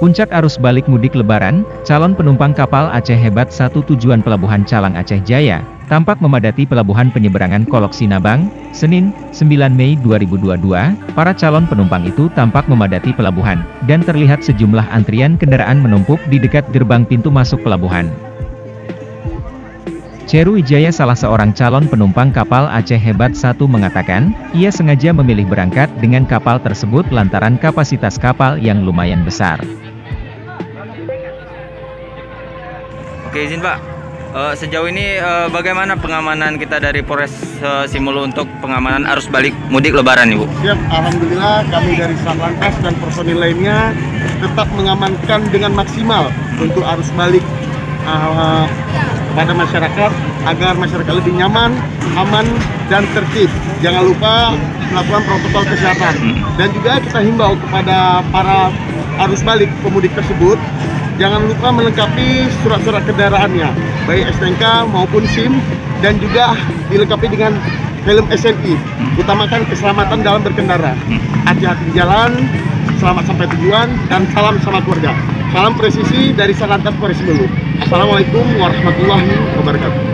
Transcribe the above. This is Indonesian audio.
Puncak arus balik mudik Lebaran, calon penumpang kapal Aceh Hebat 1 tujuan Pelabuhan Calang Aceh Jaya, tampak memadati Pelabuhan Penyeberangan Kolok Sinabang, Senin, 9 Mei 2022. Para calon penumpang itu tampak memadati pelabuhan, dan terlihat sejumlah antrian kendaraan menumpuk di dekat gerbang pintu masuk pelabuhan. Cheru Wijaya, salah seorang calon penumpang kapal Aceh Hebat 1 mengatakan, ia sengaja memilih berangkat dengan kapal tersebut lantaran kapasitas kapal yang lumayan besar. Oke, izin Pak, sejauh ini bagaimana pengamanan kita dari Polres Simelu untuk pengamanan arus balik mudik Lebaran, Ibu? Siap, alhamdulillah kami dari Satlantas dan personil lainnya tetap mengamankan dengan maksimal untuk arus balik pada masyarakat, agar masyarakat lebih nyaman, aman, dan tertib. Jangan lupa melakukan protokol kesehatan. Dan juga kita himbau kepada para arus balik pemudik tersebut, jangan lupa melengkapi surat-surat kendaraannya, baik STNK maupun SIM, dan juga dilengkapi dengan helm SNI. Utamakan keselamatan dalam berkendara. Hati-hati di jalan, selamat sampai tujuan, dan salam sama keluarga. Salam presisi dari Satlantas Polres Simelu. Assalamualaikum warahmatullahi wabarakatuh.